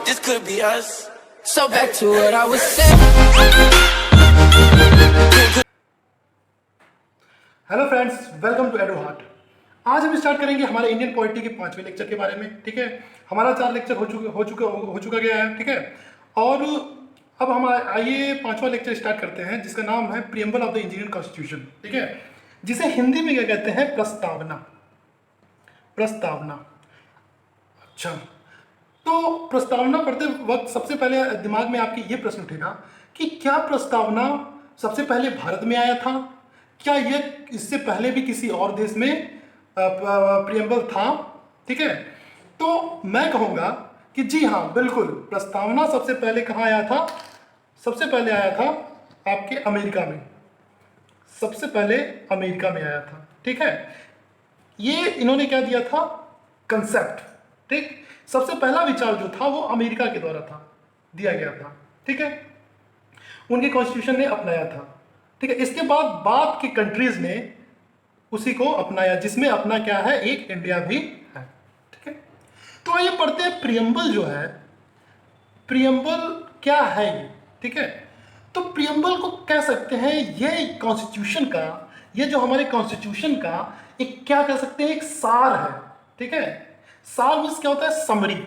this could be us. So back to what I was saying. Hello friends, welcome to एडो हार्ट। आज हम start करेंगे हमारे इंडियन पोइट्री के 5वें लेक्चर के बारे में। ठीक है, हमारा 4 लेक्चर हो चुका गया है। ठीक है, और अब हम आइए 5वां लेक्चर स्टार्ट करते हैं, जिसका नाम है preamble of the Indian constitution. ठीक है, जिसे हिंदी में क्या कहते हैं? प्रस्तावना। प्रस्तावना। अच्छा, तो प्रस्तावना पढ़ते वक्त सबसे पहले दिमाग में आपके ये प्रश्न उठेगा कि क्या प्रस्तावना सबसे पहले भारत में आया था? क्या यह इससे पहले भी किसी और देश में प्रीएम्बल था? ठीक है, तो मैं कहूँगा कि जी हाँ, बिल्कुल, प्रस्तावना सबसे पहले कहाँ आया था? सबसे पहले आया था आपके अमेरिका में। सबसे पहले अमेरिका में आया था। ठीक है, ये इन्होंने क्या दिया था? कंसेप्ट। ठीक, सबसे पहला विचार जो था वो अमेरिका के द्वारा था, दिया गया था। ठीक है, उनके कॉन्स्टिट्यूशन ने अपनाया था। ठीक है, इसके बाद की कंट्रीज ने उसी को अपनाया, जिसमें अपना क्या है? एक इंडिया भी है। ठीक है, तो आइए पढ़ते हैं प्रीएम्बल जो है। प्रीएम्बल क्या है ये? ठीक है, तो प्रीएम्बल को कह सकते हैं ये कॉन्स्टिट्यूशन का, ये जो हमारे कॉन्स्टिट्यूशन का एक क्या कह सकते हैं? एक सार है। ठीक है, सार मीन्स क्या होता है? समरी।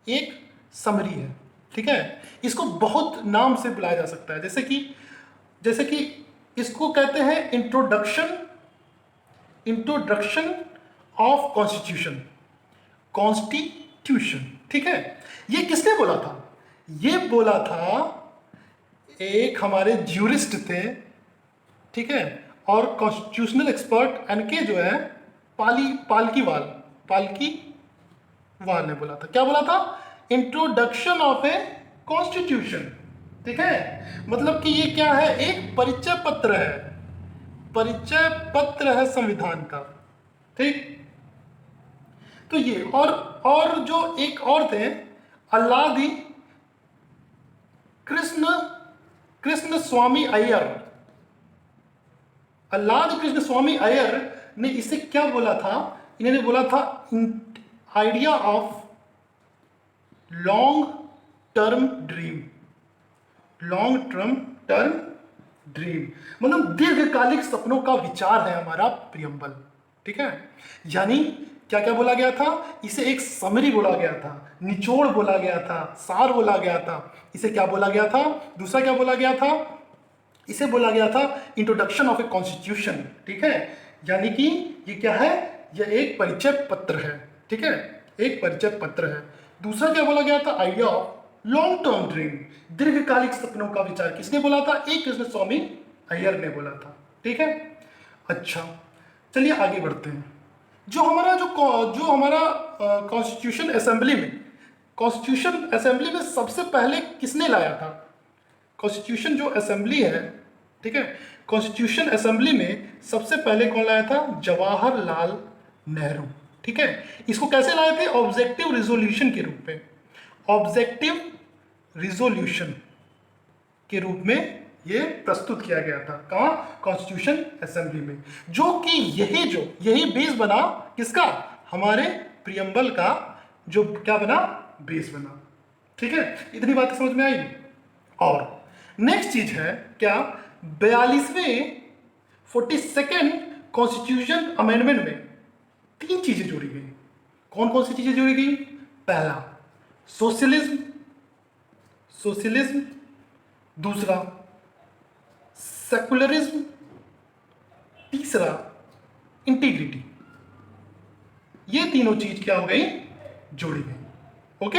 एक समरी है। ठीक है, इसको बहुत नाम से बुलाया जा सकता है, जैसे कि इसको कहते हैं इंट्रोडक्शन ऑफ कॉन्स्टिट्यूशन। ठीक है, ये किसने बोला था? ये बोला था एक हमारे ज्यूरिस्ट थे। ठीक है, और कॉन्स्टिट्यूशनल एक्सपर्ट एनके जो है पालकीवाल ने बोला था। क्या बोला था? Introduction of a constitution. ठीक है, मतलब कि ये क्या है? एक परिचय पत्र है। परिचय पत्र है संविधान का। ठीक, तो ये और जो एक और थे, अल्लादी कृष्ण स्वामी अय्यर। अल्लादी कृष्ण स्वामी अय्यर ने इसे क्या बोला था? इन्होंने बोला था idea of long term dream. मतलब दीर्घकालिक सपनों का विचार है हमारा प्रीएम्बल। ठीक है, यानी क्या क्या बोला गया था? इसे एक समरी बोला गया था, निचोड़ बोला गया था, सार बोला गया था। इसे क्या बोला गया था? दूसरा क्या बोला गया था? इसे बोला गया था इंट्रोडक्शन ऑफ ए कॉन्स्टिट्यूशन। ठीक है, यानी कि ये क्या है? यह एक परिचय पत्र है। ठीक है, एक परिचय पत्र है। दूसरा क्या बोला गया था? Idea of long term dream, दीर्घकालिक सपनों का विचार। किसने बोला था? एक कृष्ण स्वामी अय्यर ने बोला था। ठीक है, अच्छा, चलिए आगे बढ़ते हैं। जो हमारा कॉन्स्टिट्यूशन असेंबली में सबसे पहले किसने लाया था? कॉन्स्टिट्यूशन जो असेंबली है, ठीक है, कॉन्स्टिट्यूशन असेंबली में सबसे पहले कौन लाया था? जवाहरलाल नेहरू। ठीक है, इसको कैसे लाए थे? ऑब्जेक्टिव रिजोल्यूशन के रूप में। ऑब्जेक्टिव रिजोल्यूशन के रूप में ये प्रस्तुत किया गया था। कहाँ? कॉन्स्टिट्यूशन असेंबली में। जो कि यही बेस बना किसका? हमारे प्रीएम्बल का जो क्या बना? बेस बना। ठीक है, इतनी बातें समझ में आई। और नेक्स्ट चीज है क्या? 42वें 42nd कॉन्स्टिट्यूशन अमेंडमेंट में 3 चीजें जोड़ी गई। कौन कौन सी चीजें जोड़ी गई? पहला सोशलिज्म, दूसरा सेकुलरिज्म, तीसरा इंटीग्रिटी। ये तीनों चीज क्या हो गई? जोड़ी गई। ओके,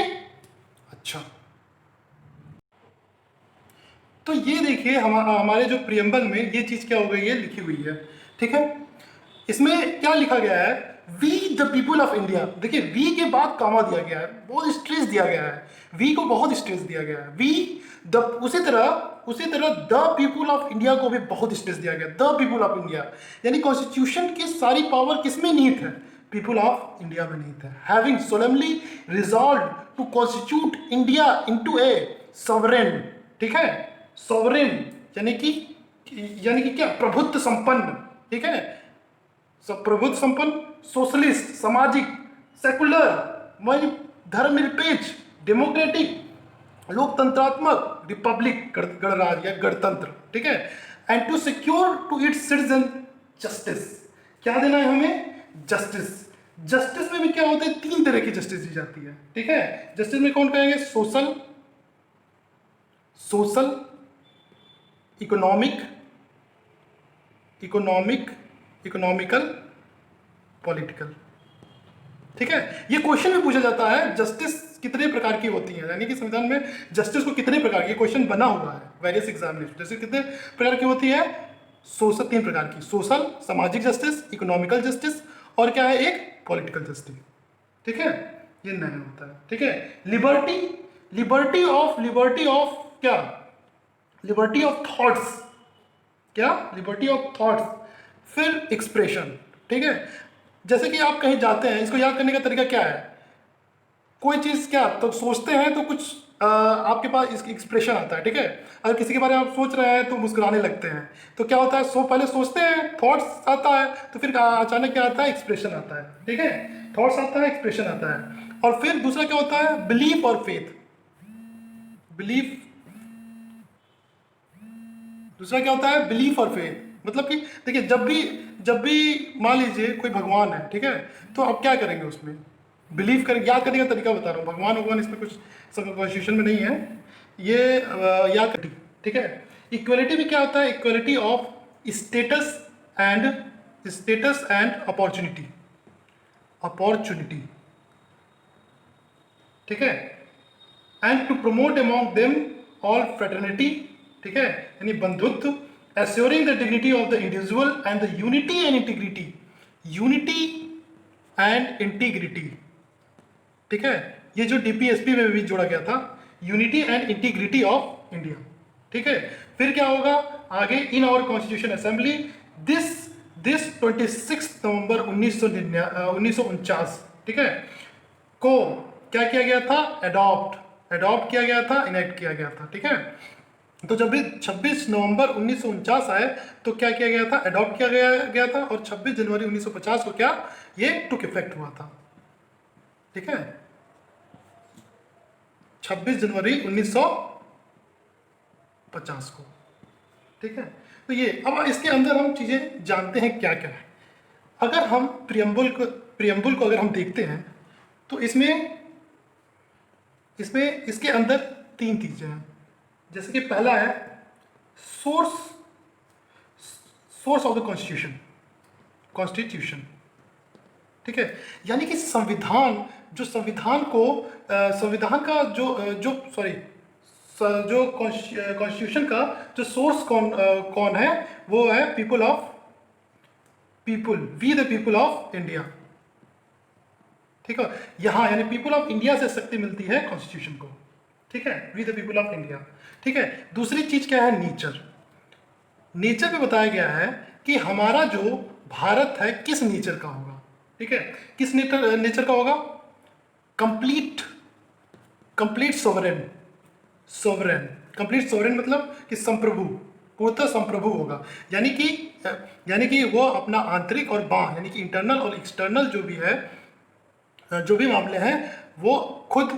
अच्छा, तो ये देखिए हमारे जो प्रीएम्बल में ये चीज क्या हो गई है? लिखी हुई है। ठीक है, इसमें क्या लिखा गया है? We the people of India. देखिए, वी के बाद कामा दिया गया है, बहुत स्ट्रेस दिया गया है, वी को बहुत स्ट्रेस दिया गया है। वी द उसी तरह द पीपुल ऑफ इंडिया को भी बहुत स्ट्रेस दिया गया। द पीपुल ऑफ इंडिया, यानी कॉन्स्टिट्यूशन की सारी पावर किसमें निहित है? पीपुल ऑफ इंडिया में निहित है। Having solemnly resolve to constitute India into a sovereign. ठीक है, सॉवरेन यानी कि क्या? प्रभुत्व संपन्न। ठीक है, प्रभुत्व संपन्न, सोशलिस्ट, सामाजिक, सेकुलर, धर्मनिरपेक्ष, डेमोक्रेटिक लोकतंत्रात्मक रिपब्लिक गणराज्य या गणतंत्र, ठीक है, and to secure to its citizen justice, क्या देना है हमें, जस्टिस। जस्टिस में भी क्या होता है, 3 तरह की जस्टिस दी जाती है, ठीक है। जस्टिस में कौन कहेंगे, सोशल, इकोनॉमिकल, पॉलिटिकल, ठीक है। ये क्वेश्चन भी पूछा जाता है जस्टिस कितने प्रकार की होती है, यानी कि संविधान में जस्टिस को कितने प्रकार की, क्वेश्चन बना हुआ है वेरियस एग्जामिनेशन, जैसे कितने प्रकार की होती है, सोशल, 3 प्रकार की, सोशल सामाजिक जस्टिस, इकोनॉमिकल जस्टिस और क्या है एक पॉलिटिकल जस्टिस, ठीक है। ये नहीं होता है, ठीक है। लिबर्टी ऑफ क्या, लिबर्टी ऑफ थॉट्स, क्या, लिबर्टी ऑफ थॉट्स, फिर एक्सप्रेशन, ठीक है। जैसे कि आप कहीं जाते हैं, इसको याद करने का तरीका क्या है, कोई चीज़ क्या तो सोचते हैं तो कुछ आपके पास इसकी एक्सप्रेशन आता है, ठीक है। अगर किसी के बारे में आप सोच रहे हैं तो मुस्कुराने लगते हैं, तो क्या होता है, पहले सोचते हैं, थॉट्स आता है, तो फिर अचानक क्या आता है, एक्सप्रेशन आता है, ठीक है। थॉट्स आता है, एक्सप्रेशन आता है, और फिर दूसरा क्या होता है, बिलीफ और फेथ। दूसरा क्या होता है, बिलीफ और फेथ, मतलब कि देखिए जब भी मान लीजिए कोई भगवान है, ठीक है, तो आप क्या करेंगे उसमें, बिलीव करेंगे। याद करने का तरीका बता रहा हूँ, भगवान इसमें कुछ सब कॉन्स्टिट्यूशन में नहीं है, ये याद करिए, ठीक है। इक्वलिटी भी क्या होता है, equality of status and opportunity, ठीक है, and to promote among them all fraternity, ठीक है, यानी बंधुत्व, assuring the dignity of the individual and the unity and integrity, ठीक है। ये जो डीपीएसपी में भी जोड़ा गया था, unity and integrity of India, ठीक है। फिर क्या होगा आगे, in our constitution assembly this 26 November 1949, ठीक है, को क्या किया गया था, अडॉप्ट किया गया था, इनेक्ट किया गया था, ठीक है। तो जब भी 26 नवंबर 1949 आए तो क्या किया गया था, अडॉप्ट किया गया था, और 26 जनवरी 1950 को क्या, ये टुक इफेक्ट हुआ था, ठीक है, 26 जनवरी 1950 को, ठीक है। तो ये अब इसके अंदर हम चीजें जानते हैं क्या क्या है। अगर हम प्रियम्बल को अगर हम देखते हैं तो इसमें इसके अंदर 3 चीजें हैं। जैसे कि पहला है सोर्स ऑफ द कॉन्स्टिट्यूशन, ठीक है, यानी कि संविधान कॉन्स्टिट्यूशन का जो सोर्स कौन है, वो है we the people of India, ठीक है। यहाँ यानी पीपल ऑफ इंडिया से शक्ति मिलती है कॉन्स्टिट्यूशन को, ठीक है, we the people of India, ठीक है। दूसरी चीज क्या है, नेचर पे बताया गया है कि हमारा जो भारत है किस नेचर का होगा, ठीक है, किस नेचर का होगा, कंप्लीट सोवरेन मतलब कि संप्रभु, पूर्णतः संप्रभु होगा, यानी कि वो अपना आंतरिक और बाह्य यानी कि इंटरनल और एक्सटर्नल जो भी मामले हैं वो खुद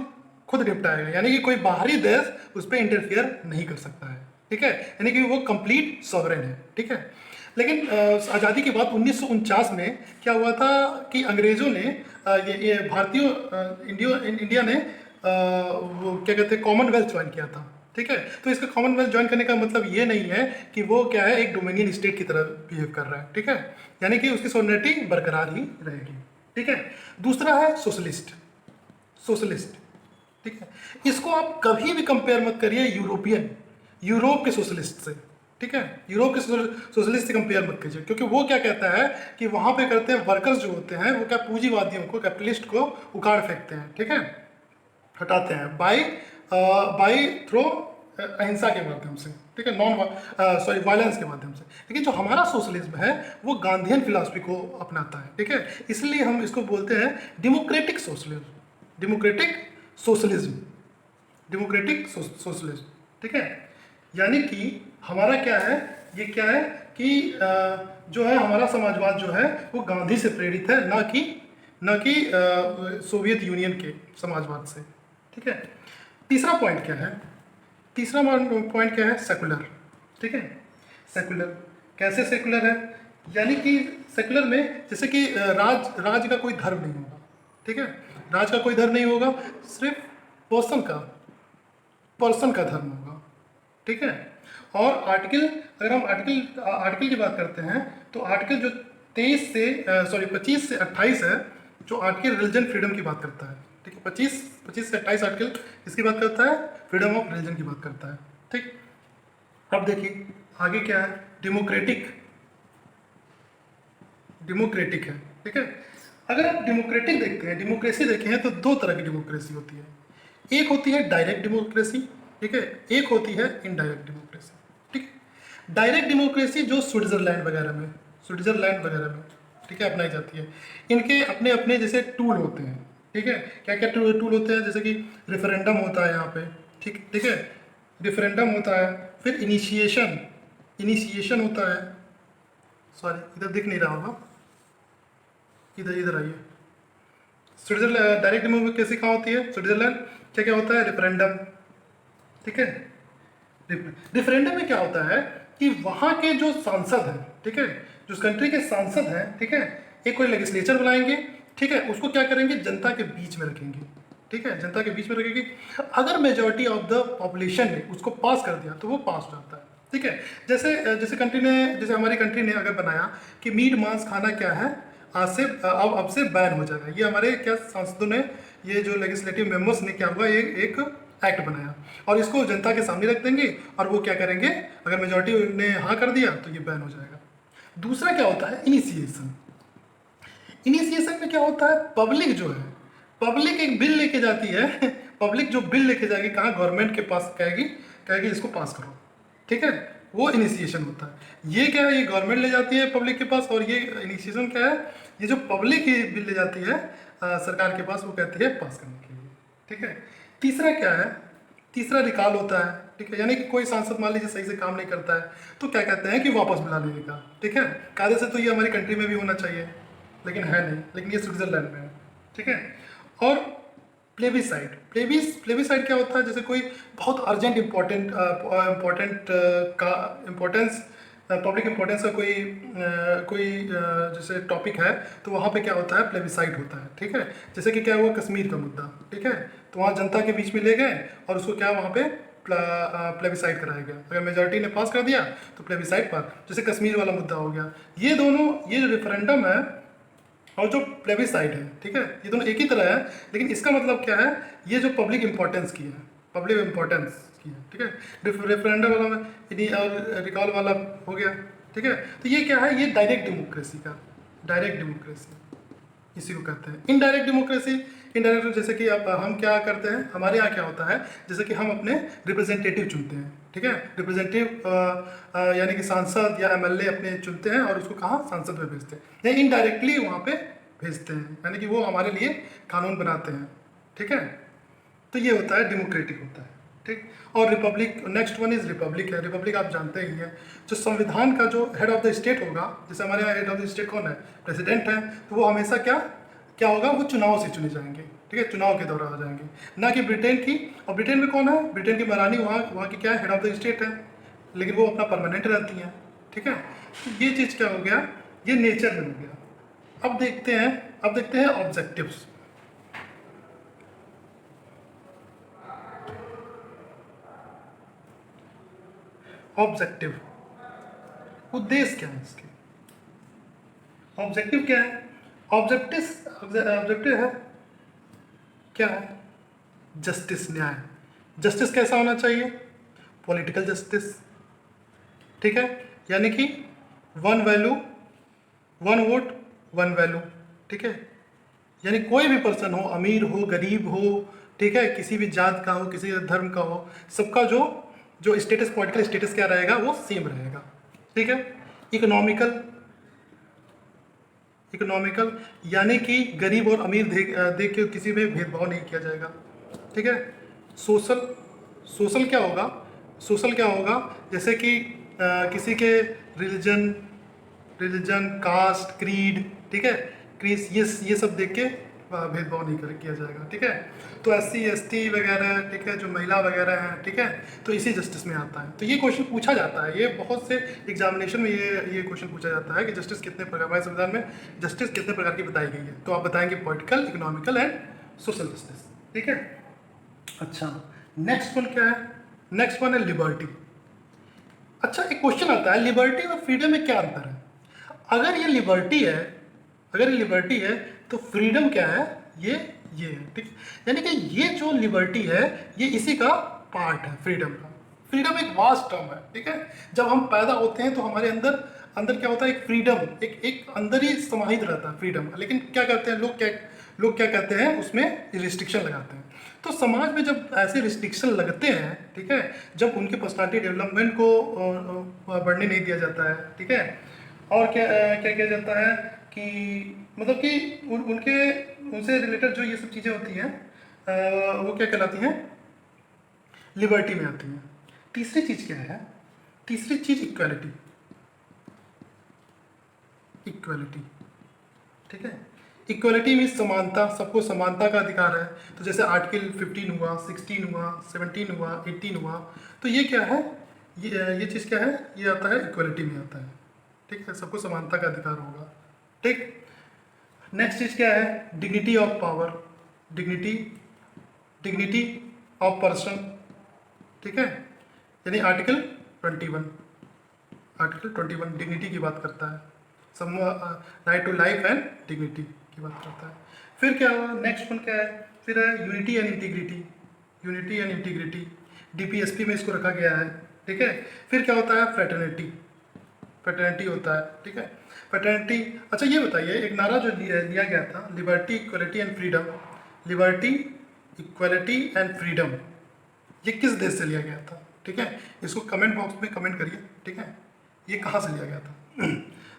निपटाएगा, यानी कि कोई बाहरी देश उस पर इंटरफियर नहीं कर सकता है, ठीक है, यानी कि वो कंप्लीट सॉवरेन है, ठीक है। लेकिन आज़ादी के बाद 1949 में क्या हुआ था कि अंग्रेज़ों ने ये भारतीय इंडिया ने वो क्या कहते हैं कॉमनवेल्थ ज्वाइन किया था, ठीक है। तो इसका कॉमनवेल्थ ज्वाइन करने का मतलब ये नहीं है कि वो क्या है एक डोमिनियन स्टेट की तरह बिहेव कर रहा है, ठीक है, यानी कि उसकी सॉवरेनिटी बरकरार ही रहेगी, ठीक है। दूसरा है सोशलिस्ट, ठीक है, इसको आप कभी भी कंपेयर मत करिए यूरोप के सोशलिस्ट से, ठीक है, यूरोप के सोशलिस्ट से कंपेयर मत कीजिए, क्योंकि वो क्या कहता है कि वहाँ पे करते हैं वर्कर्स जो होते हैं वो क्या पूंजीवादियों को, कैपिटलिस्ट को उखाड़ फेंकते हैं, ठीक है, हटाते हैं बाई थ्रो अहिंसा के माध्यम से, ठीक है, वायलेंस के माध्यम से। लेकिन जो हमारा सोशलिज्म है वो गांधीयन फिलॉसफी को अपनाता है, ठीक है, इसलिए हम इसको बोलते हैं डेमोक्रेटिक सोशलिज्म, ठीक है। यानी कि हमारा क्या है, ये क्या है कि जो है हमारा समाजवाद जो है वो गांधी से प्रेरित है, ना कि सोवियत यूनियन के समाजवाद से, ठीक है। तीसरा पॉइंट क्या है? तीसरा पॉइंट क्या है? सेकुलर। ठीक है, सेकुलर कैसे सेकुलर है? यानी कि सेकुलर में जैसे कि राज का कोई धर्म नहीं होगा। ठीक है, राज का कोई धर्म नहीं होगा, सिर्फ पर्सन का धर्म होगा। ठीक है, और आर्टिकल, अगर हम आर्टिकल की बात करते हैं तो आर्टिकल जो 25 से 28 है, जो आर्टिकल रिलीजन फ्रीडम की बात करता है। ठीक है, 25 से 28 आर्टिकल इसकी बात करता है, फ्रीडम ऑफ रिलीजन की बात करता है। ठीक, अब देखिए आगे क्या है? डेमोक्रेटिक है। ठीक है, अगर आप डेमोक्रेटिक देखते हैं, डेमोक्रेसी देखें तो दो तरह की डेमोक्रेसी होती है। एक होती है डायरेक्ट डेमोक्रेसी, ठीक है, एक होती है इनडायरेक्ट डेमोक्रेसी। ठीक है, डायरेक्ट डेमोक्रेसी जो स्विट्जरलैंड वगैरह में, ठीक है, अपनाई जाती है। इनके अपने अपने जैसे टूल होते हैं। ठीक है, क्या क्या टूल होते हैं? जैसे कि रेफरेंडम होता है यहाँ पे। ठीक है, रेफरेंडम होता है, फिर इनिशिएशन होता है। सॉरी, इधर दिख नहीं रहा होगा, इधर आइए। स्विट्जरलैंड डायरेक्ट डेमोक्रेसी कहाँ होती है? स्विट्जरलैंड। क्या क्या होता है? रेफरेंडम। ठीक है, रेफरेंडम में क्या होता है कि वहाँ के जो सांसद हैं, ठीक है, जो उस कंट्री के सांसद हैं, ठीक है, एक कोई लेजिस्लेचर बुलाएंगे, ठीक है, उसको क्या करेंगे? जनता के बीच में रखेंगे। ठीक है, जनता के बीच में रखेंगे। अगर मेजॉरिटी ऑफ द पॉपुलेशन ने उसको पास कर दिया तो वो पास हो जाता है। ठीक है, जैसे हमारी कंट्री ने अगर बनाया कि मीट मांस खाना क्या है, आज से अब से बैन हो जाएगा। ये हमारे क्या सांसदों ने, ये जो लेजिस्लेटिव मेंबर्स ने क्या हुआ, एक एक्ट बनाया और इसको जनता के सामने रख देंगे और वो क्या करेंगे? अगर मेजॉरिटी ने हाँ कर दिया तो ये बैन हो जाएगा। दूसरा क्या होता है? इनिशिएशन में क्या होता है? पब्लिक एक बिल लेके जाती है। पब्लिक जो बिल लेके जाएगी कहाँ? गवर्नमेंट के पास कहेगी इसको पास करो। ठीक है, वो इनिशिएशन होता है। ये क्या है? ये गवर्नमेंट ले जाती है पब्लिक के पास, और ये इनिशिएशन क्या है? ये जो पब्लिक ही बिल ले जाती है सरकार के पास, वो कहती है पास करने के लिए। ठीक है, तीसरा क्या है? तीसरा रिकॉल होता है। ठीक है, यानी कि कोई सांसद मान लीजिए सही से काम नहीं करता है तो क्या कहते हैं कि वापस बुला लेने का। ठीक है, कायदे से तो ये हमारी कंट्री में भी होना चाहिए, लेकिन है नहीं, लेकिन ये स्विट्जरलैंड में है। ठीक है, और प्लेबिसाइड क्या होता है? जैसे कोई बहुत अर्जेंट इम्पोर्टेंट का इम्पोर्टेंस, पब्लिक इम्पोर्टेंस का कोई जैसे टॉपिक है तो वहाँ पे क्या होता है? प्लेबिसाइड होता है। ठीक है, जैसे कि क्या हुआ कश्मीर का मुद्दा। ठीक है, तो वहाँ जनता के बीच में ले गए और उसको क्या वहाँ पे प्लेबिसाइड कराया गया। अगर मेजॉरिटी ने पास कर दिया तो प्लेबिसाइड पास, जैसे कश्मीर वाला मुद्दा हो गया। ये जो रेफरेंडम है और जो प्लेबिसाइड है, ठीक है, ये दोनों एक ही तरह है, लेकिन इसका मतलब क्या है? ये जो पब्लिक इंपॉर्टेंस की है। ठीक है, रेफरेंडम वाला में और रिकॉल वाला हो गया। ठीक है, तो ये क्या है? ये डायरेक्ट डेमोक्रेसी इसी को कहते हैं। इनडायरेक्ट जैसे कि अब हम क्या करते हैं, हमारे यहाँ क्या होता है, जैसे कि हम अपने रिप्रेजेंटेटिव चुनते हैं। ठीक है, रिप्रेजेंटेटिव यानी कि सांसद या एमएलए अपने चुनते हैं और उसको कहाँ? संसद में भेजते हैं, या इनडायरेक्टली वहाँ पे भेजते हैं, यानी कि वो हमारे लिए कानून बनाते हैं। ठीक है, तो ये होता है डेमोक्रेटिक होता है। ठीक, और Republic, next one is Republic है। रिपब्लिक आप जानते ही हैं, जो संविधान का जो हेड ऑफ द स्टेट होगा, जैसे हमारे यहाँ हेड ऑफ द स्टेट कौन है? प्रेसिडेंट है। तो वो हमेशा क्या होगा? वो चुनाव से चुने जाएंगे। ठीक है, चुनाव के दौरान आ जाएंगे, ना कि ब्रिटेन की। और ब्रिटेन में कौन है? ब्रिटेन की महारानी वहाँ की क्या है? हेड ऑफ द स्टेट है, लेकिन वो अपना परमानेंट रहती हैं। ठीक है, तो ये चीज़ क्या हो गया? ये नेचर में हो गया। अब देखते हैं ऑब्जेक्टिव्स। ऑब्जेक्टिव, उद्देश्य क्या है इसके? ऑब्जेक्टिव क्या है? ऑब्जेक्टिव है क्या है? जस्टिस, न्याय। जस्टिस कैसा होना चाहिए? Political justice. ठीक है, यानी कि one value one vote one value. ठीक है, यानी कोई भी पर्सन हो, अमीर हो गरीब हो, ठीक है, किसी भी जात का हो, किसी धर्म का हो, सबका जो स्टेटस, पॉलिटिकल स्टेटस क्या रहेगा? वो सेम रहेगा। ठीक है, इकोनॉमिकल यानी कि गरीब और अमीर देख के किसी में भेदभाव नहीं किया जाएगा। ठीक है, सोशल क्या होगा? जैसे कि किसी के रिलीजन, कास्ट, क्रीड, ठीक है, क्रीस, ये सब देख के भेदभाव नहीं किया जाएगा, ठीक है। तो SC ST वगैरह, ठीक है, जो महिला वगैरह हैं, ठीक है, तो इसी जस्टिस में आता है। तो ये क्वेश्चन पूछा जाता है, ये बहुत से एग्जामिनेशन में ये क्वेश्चन पूछा जाता है कि जस्टिस कितने प्रकार, हमारे संविधान में जस्टिस कितने प्रकार की बताई गई है। तो आप बताएंगे political, economical and social justice, ठीक है। अच्छा, नेक्स्ट वन क्या है? नेक्स्ट वन है लिबर्टी। अच्छा, एक क्वेश्चन आता है, लिबर्टी और फ्रीडम में क्या अंतर है? अगर ये लिबर्टी है तो फ्रीडम क्या है? ये है, ठीक। यानी कि ये जो लिबर्टी है ये इसी का पार्ट है, फ्रीडम का। फ्रीडम एक वास्ट टर्म है, ठीक है। जब हम पैदा होते हैं तो हमारे अंदर क्या होता है? एक फ्रीडम, एक अंदर ही समाहित रहता है फ्रीडम। लेकिन क्या करते हैं लोग क्या कहते हैं? उसमें रिस्ट्रिक्शन लगाते हैं। तो समाज में जब ऐसे रिस्ट्रिक्शन लगते हैं, ठीक है, जब उनके पर्सनालिटी डेवलपमेंट को बढ़ने नहीं दिया जाता है, ठीक है, और क्या किया जाता है कि मतलब कि उनसे रिलेटेड जो ये सब चीज़ें होती हैं वो क्या कहलाती हैं? लिबर्टी में आती हैं। तीसरी चीज़ क्या है? तीसरी चीज़ इक्वालिटी, ठीक है। इक्वालिटी मीन्स समानता, सबको समानता का अधिकार है। तो जैसे आर्टिकल 15 हुआ, 16 हुआ, 17 हुआ, 18 हुआ, तो ये क्या है? ये चीज़ क्या है? ये आता है इक्वालिटी में आता है, ठीक है, सबको समानता का अधिकार होगा, ठीक। नेक्स्ट चीज़ क्या है? Dignity of power, dignity of person, ठीक है। यानी आर्टिकल 21 डिग्निटी की बात करता है, some right to life and dignity की बात करता है। फिर क्या हुआ? नेक्स्ट वन क्या है? फिर है यूनिटी एंड इंटीग्रिटी, DPSP में इसको रखा गया है, ठीक है। फिर क्या होता है? फ्रेटर्निटी होता है, ठीक है, फ्रेटर्निटी। अच्छा, ये बताइए, एक नारा जो लिया गया था, लिबर्टी, इक्वलिटी एंड फ्रीडम, ये किस देश से लिया गया था? ठीक है, इसको कमेंट बॉक्स में कमेंट करिए, ठीक है, ये कहाँ से लिया गया था?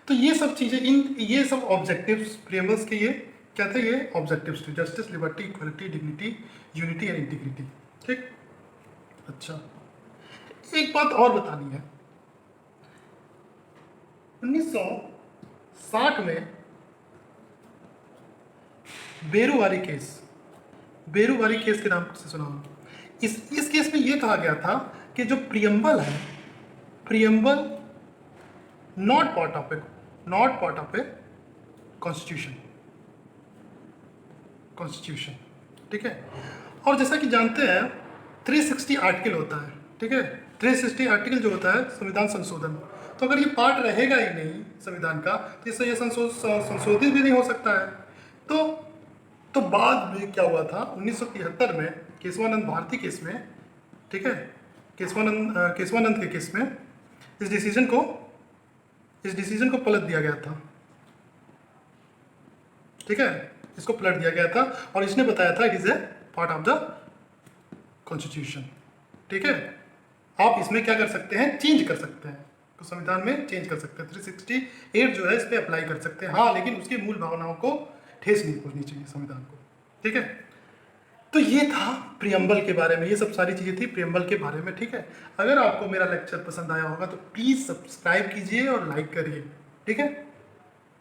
तो ये सब चीज़ें, ये सब ऑब्जेक्टिव्स, प्रियम्बल्स के ये क्या थे? ये ऑब्जेक्टिव्स थे, justice, liberty, equality, dignity, unity and integrity, ठीक। अच्छा, एक बात और बतानी है। 1960 में बेरुवारी केस के नाम से सुना होगा। इस केस में ये कहा गया था कि जो प्रियम्बल है, preamble not part of a constitution, ठीक है। और जैसा कि जानते हैं 360 आर्टिकल होता है, ठीक है, 360 आर्टिकल जो होता है संविधान संशोधन, तो अगर ये पार्ट रहेगा ही नहीं संविधान का, तो इससे ये संशोधित भी नहीं हो सकता है। तो बाद में क्या हुआ था? 1973 में केशवानंद भारती केस में, ठीक है, केशवानंद के केस में इस डिसीजन को पलट दिया गया था, ठीक है, इसको पलट दिया गया था और इसने बताया था it is a part of the constitution, ठीक है। आप इसमें क्या कर सकते हैं? चेंज कर सकते हैं, तो संविधान में चेंज कर सकते हैं, 368 जो है इस पर अप्लाई कर सकते हैं, हाँ, लेकिन उसकी मूल भावनाओं को ठेस नहीं पहुंचनी चाहिए संविधान को, ठीक है। तो ये था प्रियम्बल के बारे में, ये सब सारी चीज़ें थी प्रियम्बल के बारे में, ठीक है। अगर आपको मेरा लेक्चर पसंद आया होगा तो प्लीज़ सब्सक्राइब कीजिए और लाइक करिए, ठीक है।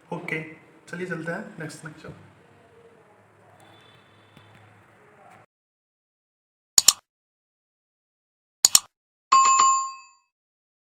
ओके, चलिए चलते हैं नेक्स्ट लेक्चर।